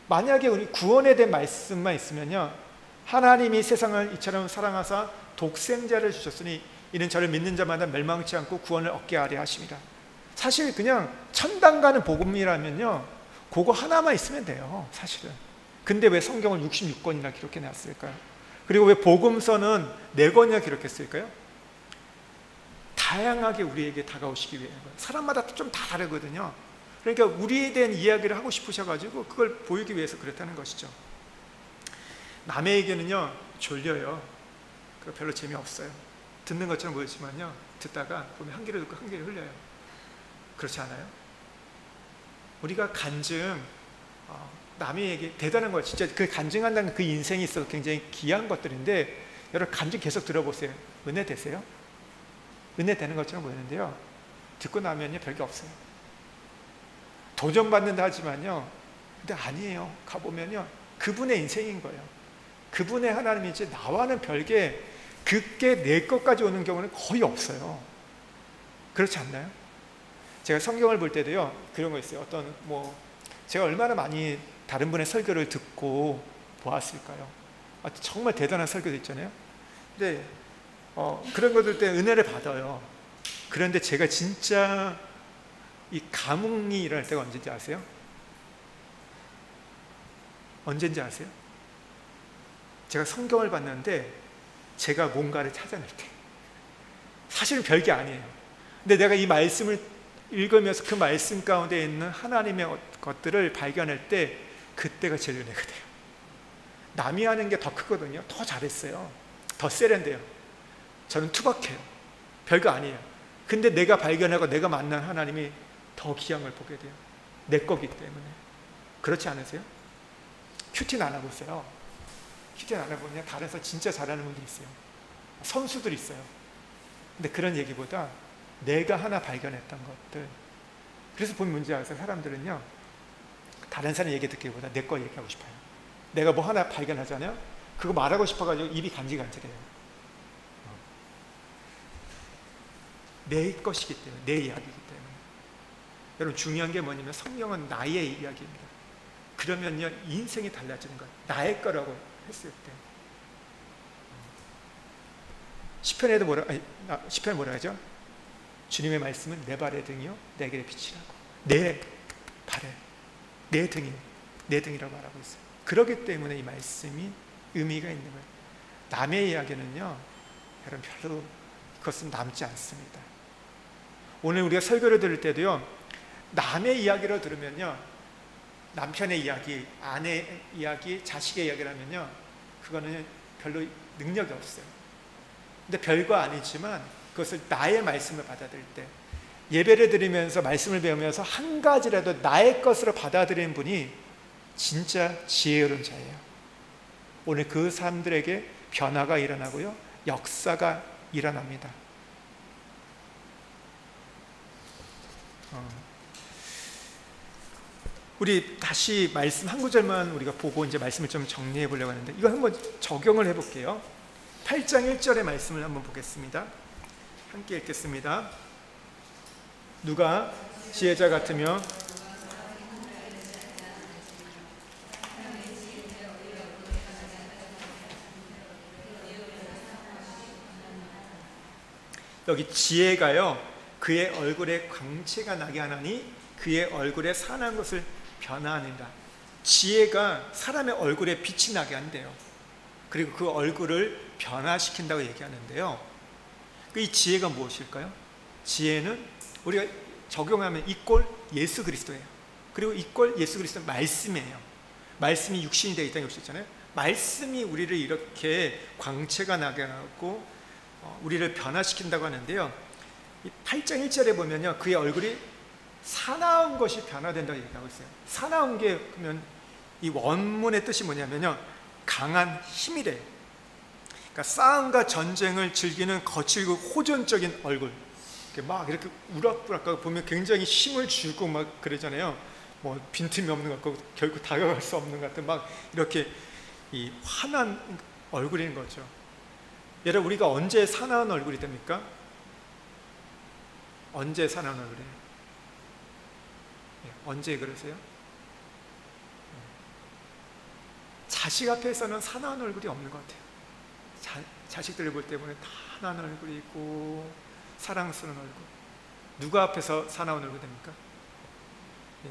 만약에 우리 구원에 대한 말씀만 있으면요, 하나님이 세상을 이처럼 사랑하사 독생자를 주셨으니 이는 저를 믿는 자마다 멸망치 않고 구원을 얻게 하려 하심이라. 사실 그냥 천당 가는 복음이라면요, 그거 하나만 있으면 돼요, 사실은. 근데 왜 성경을 66권이나 기록해 놨을까요? 그리고 왜 복음서는 4권이나 기록했을까요? 다양하게 우리에게 다가오시기 위한 거예요. 사람마다 좀 다 다르거든요. 그러니까 우리에 대한 이야기를 하고 싶으셔가지고 그걸 보이기 위해서 그렇다는 것이죠. 남의 얘기는요, 졸려요. 그거 별로 재미없어요. 듣는 것처럼 보이지만요, 듣다가 보면 한 귀로 듣고 한 귀로 흘려요. 그렇지 않아요? 우리가 간증, 남의 얘기 대단한 거예요. 진짜 그 간증한다는 그 인생이 있어서 굉장히 귀한 것들인데, 여러분 간증 계속 들어보세요. 은혜 되세요? 은혜 되는 것처럼 보이는데요, 듣고 나면요 별게 없어요. 도전받는다 하지만요, 근데 아니에요. 가보면요 그분의 인생인 거예요. 그분의 하나님이 이제 나와는 별개, 그게 내 것까지 오는 경우는 거의 없어요. 그렇지 않나요? 제가 성경을 볼 때도요 그런 거 있어요. 어떤 제가 얼마나 많이 다른 분의 설교를 듣고 보았을까요? 정말 대단한 설교도 있잖아요. 근데 그런 것들 때문에 은혜를 받아요. 그런데 제가 진짜 이 감흥이 일어날 때가 언제인지 아세요? 언제인지 아세요? 제가 성경을 봤는데 제가 뭔가를 찾아낼 때, 사실은 별게 아니에요. 근데 내가 이 말씀을 읽으면서 그 말씀 가운데 있는 하나님의 것들을 발견할 때, 그때가 제일 은혜가 돼요. 남이 하는 게 더 크거든요. 더 잘했어요. 더 세련돼요. 저는 투박해요. 별거 아니에요. 근데 내가 발견하고 내가 만난 하나님이 더 귀한 걸 보게 돼요. 내 거기 때문에. 그렇지 않으세요? 큐티는 안 하고 있어요. 큐티는 안 해보면 다른 사 진짜 잘하는 분들이 있어요. 선수들이 있어요. 근데 그런 얘기보다 내가 하나 발견했던 것들. 그래서 본 문제 아세요? 사람들은요, 다른 사람 얘기 듣기보다 내 거 얘기하고 싶어요. 내가 뭐 하나 발견하잖아요. 그거 말하고 싶어가지고 입이 간질간질해요. 내 것이기 때문에, 내 이야기이기 때문에. 여러분, 중요한 게 뭐냐면 성경은 나의 이야기입니다. 그러면요 인생이 달라지는 거예요. 나의 거라고 했을 때. 시편에도 시편에 뭐라 하죠? 주님의 말씀은 내 발의 등이요 내 길의 빛이라고. 내 발에, 내 등이, 내 등이라고 말하고 있어요. 그렇기 때문에 이 말씀이 의미가 있는 거예요. 남의 이야기는요 여러분 별로 그것은 남지 않습니다. 오늘 우리가 설교를 들을 때도요 남의 이야기를 들으면요, 남편의 이야기, 아내의 이야기, 자식의 이야기라면요 그거는 별로 능력이 없어요. 근데 별거 아니지만 그것을 나의 말씀을 받아들일 때, 예배를 드리면서 말씀을 배우면서 한 가지라도 나의 것으로 받아들이는 분이 진짜 지혜로운 자예요. 오늘 그 사람들에게 변화가 일어나고요 역사가 일어납니다. 우리 다시 말씀 한 구절만 우리가 보고 이제 말씀을 좀 정리해 보려고 하는데, 이거 한번 적용을 해 볼게요. 8장 1절의 말씀을 한번 보겠습니다. 함께 읽겠습니다. 누가 지혜자 같으며 여기 지혜가요 그의 얼굴에 광채가 나게 하나니 그의 얼굴에 선한 것을 변화하는다. 지혜가 사람의 얼굴에 빛이 나게 한대요. 그리고 그 얼굴을 변화시킨다고 얘기하는데요, 이 지혜가 무엇일까요? 지혜는 우리가 적용하면 이꼴 예수 그리스도예요. 그리고 이꼴 예수 그리스도 말씀이에요. 말씀이 육신이 되어 있다는 것이 있잖아요. 말씀이 우리를 이렇게 광채가 나게 하고 우리를 변화시킨다고 하는데요, 이 8장 1절에 보면요 그의 얼굴이 사나운 것이 변화된다고 얘기하고 있어요. 사나운 게 그러면 이 원문의 뜻이 뭐냐면요 강한 힘이래요. 그러니까 싸움과 전쟁을 즐기는 거칠고 호전적인 얼굴, 막 이렇게 우락부락하고 보면 굉장히 힘을 주고 막 그러잖아요. 뭐 빈틈이 없는 것 같고 결국 다가갈 수 없는 것 같은 막 이렇게 이 환한 얼굴인 거죠. 여러분, 우리가 언제 사나운 얼굴이 됩니까? 언제 사나운 얼굴이에요? 언제 그러세요? 자식 앞에서는 사나운 얼굴이 없는 것 같아요. 자식들 볼 때 보면 다 환한 얼굴이고 사랑스러운 얼굴. 누가 앞에서 사나운 얼굴 됩니까? 예?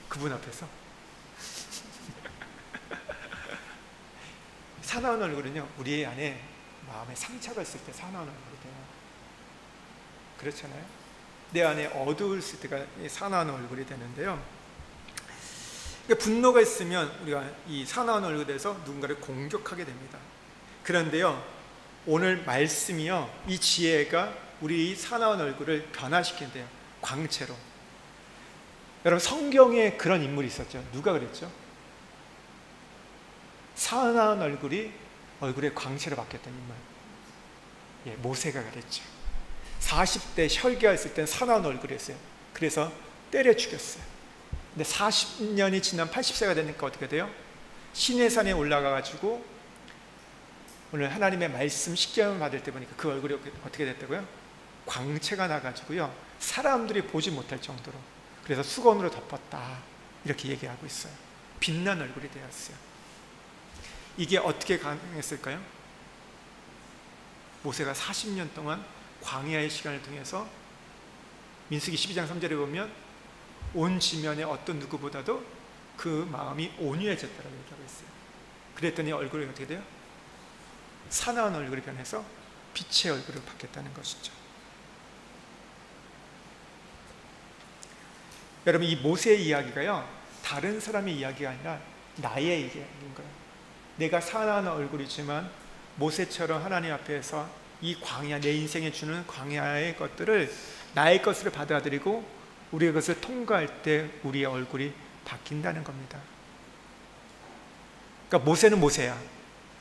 그분 앞에서? 사나운 얼굴은요 우리 안에 마음에 상처가 있을 때 사나운 얼굴이 돼요. 그렇잖아요. 내 안에 어두울 때가 사나운 얼굴이 되는데요, 분노가 있으면 우리가 이 사나운 얼굴에서 누군가를 공격하게 됩니다. 그런데요 오늘 말씀이요 이 지혜가 우리 이 사나운 얼굴을 변화시킨대요. 광채로. 여러분, 성경에 그런 인물이 있었죠. 누가 그랬죠? 사나운 얼굴이 얼굴의 광채로 바뀌었던 인물. 예, 모세가 그랬죠. 40대 혈기했을 때는 사나운 얼굴이었어요. 그래서 때려 죽였어요. 근데 40년이 지난 80세가 되니까 어떻게 돼요? 시내산에 올라가 가지고 오늘 하나님의 말씀 식견을 받을 때 보니까 그 얼굴이 어떻게 됐다고요? 광채가 나가지고요 사람들이 보지 못할 정도로, 그래서 수건으로 덮었다 이렇게 얘기하고 있어요. 빛난 얼굴이 되었어요. 이게 어떻게 가능했을까요? 모세가 40년 동안 광야의 시간을 통해서, 민수기 12장 3절에 보면 온 지면에 어떤 누구보다도 그 마음이 온유해졌다고 얘기하고 있어요. 그랬더니 얼굴이 어떻게 돼요? 사나운 얼굴이 변해서 빛의 얼굴로 바뀌었다는 것이죠. 여러분, 이 모세의 이야기가요 다른 사람의 이야기가 아니라 나의 이야기인 거예요. 내가 사나운 얼굴이지만 모세처럼 하나님 앞에서 이 광야, 내 인생에 주는 광야의 것들을 나의 것으로 받아들이고 우리의 것을 통과할 때 우리의 얼굴이 바뀐다는 겁니다. 그러니까 모세는 모세야.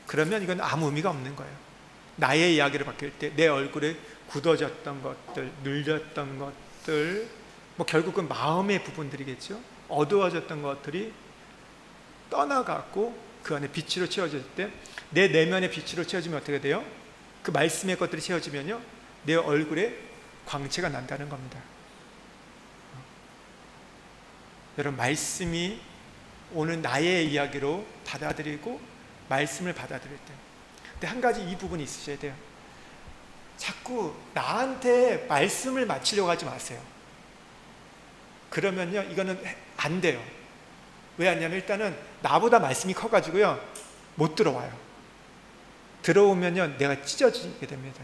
그러면 이건 아무 의미가 없는 거예요. 나의 이야기를 바뀔 때 내 얼굴에 굳어졌던 것들, 눌렸던 것들, 뭐 결국은 마음의 부분들이겠죠. 어두워졌던 것들이 떠나갔고 그 안에 빛으로 채워질 때, 내 내면의 빛으로 채워지면 어떻게 돼요? 그 말씀의 것들이 채워지면요 내 얼굴에 광채가 난다는 겁니다. 여러분, 말씀이 오늘 나의 이야기로 받아들이고 말씀을 받아들일 때, 근데 한 가지 이 부분이 있으셔야 돼요. 자꾸 나한테 말씀을 맞추려고 하지 마세요. 그러면요, 이거는 안 돼요. 왜 안 되냐면, 일단은 나보다 말씀이 커가지고요, 못 들어와요. 들어오면요, 내가 찢어지게 됩니다.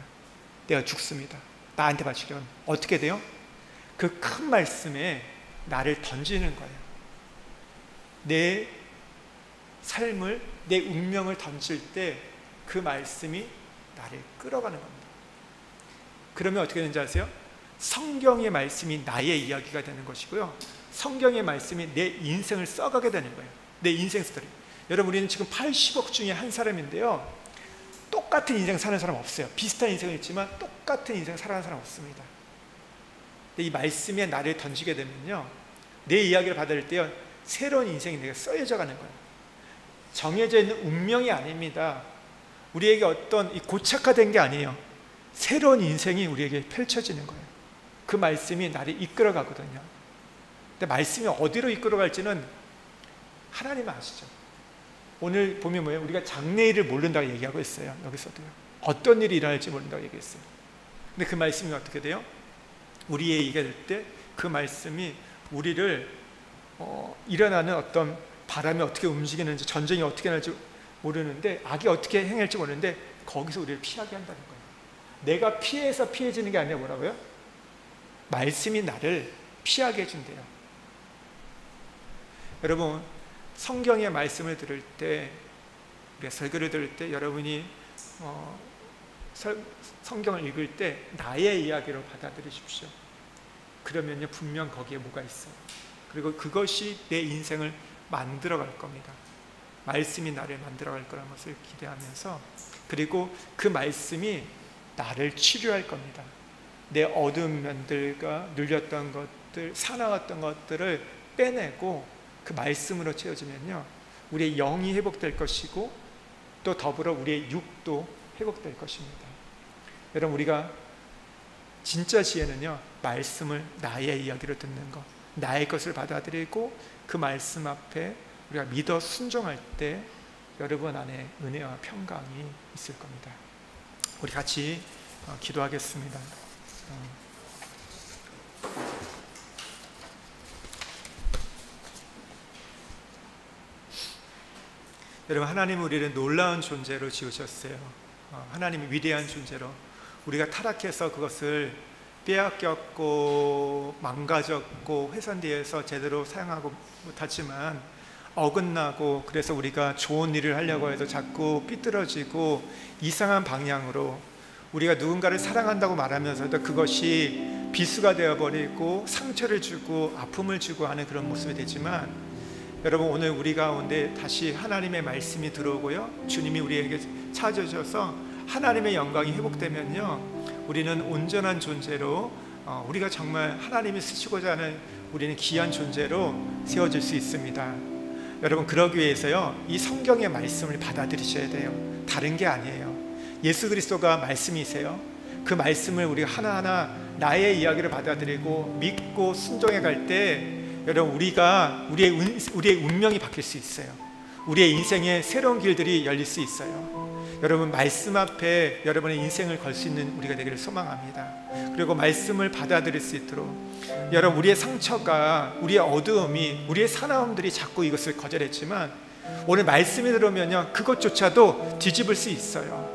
내가 죽습니다. 나한테 맞추려면 어떻게 돼요? 그 큰 말씀에 나를 던지는 거예요. 내 삶을, 내 운명을 던질 때 그 말씀이 나를 끌어가는 겁니다. 그러면 어떻게 되는지 아세요? 성경의 말씀이 나의 이야기가 되는 것이고요, 성경의 말씀이 내 인생을 써가게 되는 거예요. 내 인생 스토리. 여러분, 우리는 지금 80억 중에 한 사람인데요, 똑같은 인생 사는 사람 없어요. 비슷한 인생은 있지만 똑같은 인생 살아가는 사람 없습니다. 근데 이 말씀에 나를 던지게 되면요, 내 이야기를 받을 때요, 새로운 인생이 내가 써여져 가는 거예요. 정해져 있는 운명이 아닙니다. 우리에게 어떤 고착화된 게 아니에요. 새로운 인생이 우리에게 펼쳐지는 거예요. 그 말씀이 나를 이끌어 가거든요. 근데 말씀이 어디로 이끌어 갈지는 하나님은 아시죠. 오늘 보면 뭐예요? 우리가 장래일을 모른다고 얘기하고 있어요. 여기서도요, 어떤 일이 일어날지 모른다고 얘기했어요. 근데 그 말씀이 어떻게 돼요? 우리의 얘기가 될 때 그 말씀이 우리를 일어나는 어떤 바람이 어떻게 움직이는지, 전쟁이 어떻게 날지 모르는데, 악이 어떻게 행할지 모르는데, 거기서 우리를 피하게 한다는 거예요. 내가 피해서 피해지는 게 아니라 뭐라고요? 말씀이 나를 피하게 해준대요. 여러분, 성경의 말씀을 들을 때, 우리가 설교를 들을 때, 여러분이 성경을 읽을 때 나의 이야기로 받아들이십시오. 그러면요, 분명 거기에 뭐가 있어요. 그리고 그것이 내 인생을 만들어 갈 겁니다. 말씀이 나를 만들어 갈 거라는 것을 기대하면서, 그리고 그 말씀이 나를 치료할 겁니다. 내 어두운 면들과 눌렸던 것들, 사나웠던 것들을 빼내고 그 말씀으로 채워지면요, 우리의 영이 회복될 것이고, 또 더불어 우리의 육도 회복될 것입니다. 여러분, 우리가 진짜 지혜는요, 말씀을 나의 이야기로 듣는 것, 나의 것을 받아들이고 그 말씀 앞에 우리가 믿어 순종할 때 여러분 안에 은혜와 평강이 있을 겁니다. 우리 같이 기도하겠습니다. 여러분, 하나님은 우리를 놀라운 존재로 지으셨어요. 하나님이 위대한 존재로. 우리가 타락해서 그것을 빼앗겼고 망가졌고 훼손되어서 제대로 사용하고 못하지만, 어긋나고, 그래서 우리가 좋은 일을 하려고 해도 자꾸 삐뚤어지고 이상한 방향으로, 우리가 누군가를 사랑한다고 말하면서도 그것이 비수가 되어버리고 상처를 주고 아픔을 주고 하는 그런 모습이 되지만, 여러분, 오늘 우리 가운데 다시 하나님의 말씀이 들어오고요, 주님이 우리에게 찾아주셔서 하나님의 영광이 회복되면요, 우리는 온전한 존재로, 우리가 정말 하나님이 쓰시고자 하는 우리는 귀한 존재로 세워질 수 있습니다. 여러분, 그러기 위해서요, 이 성경의 말씀을 받아들이셔야 돼요. 다른 게 아니에요. 예수 그리스도가 말씀이세요. 그 말씀을 우리가 하나하나 나의 이야기를 받아들이고 믿고 순종해 갈 때, 여러분, 우리의 운명이 바뀔 수 있어요. 우리의 인생에 새로운 길들이 열릴 수 있어요. 여러분, 말씀 앞에 여러분의 인생을 걸 수 있는 우리가 되기를 소망합니다. 그리고 말씀을 받아들일 수 있도록, 여러분, 우리의 상처가, 우리의 어두움이, 우리의 사나움들이 자꾸 이것을 거절했지만, 오늘 말씀이 들어오면요, 그것조차도 뒤집을 수 있어요.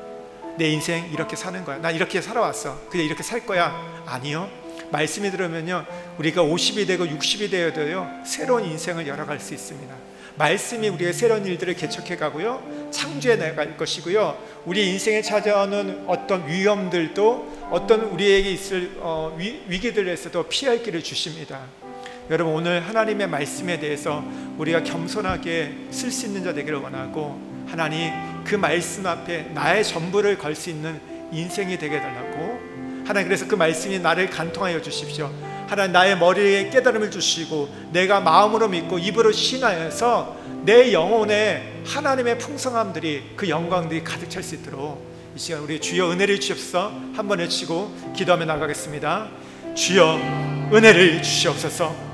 내 인생 이렇게 사는 거야, 나 이렇게 살아왔어, 그냥 이렇게 살 거야. 아니요, 말씀이 들어오면요, 우리가 50이 되고 60이 되어도요, 새로운 인생을 열어갈 수 있습니다. 말씀이 우리의 새로운 일들을 개척해 가고요, 창조해 나갈 것이고요, 우리 인생에 찾아오는 어떤 위험들도, 어떤 우리에게 있을 위기들에서도 피할 길을 주십니다. 여러분, 오늘 하나님의 말씀에 대해서 우리가 겸손하게 쓸 수 있는 자 되기를 원하고, 하나님, 그 말씀 앞에 나의 전부를 걸 수 있는 인생이 되게 해달라고, 하나님, 그래서 그 말씀이 나를 간통하여 주십시오. 하나님, 나의 머리에 깨달음을 주시고, 내가 마음으로 믿고 입으로 신하여서 내 영혼에 하나님의 풍성함들이, 그 영광들이 가득 찰 수 있도록 이 시간 우리 주여 은혜를 주시옵소서 한번 외치고 기도하며 나가겠습니다. 주여 은혜를 주시옵소서.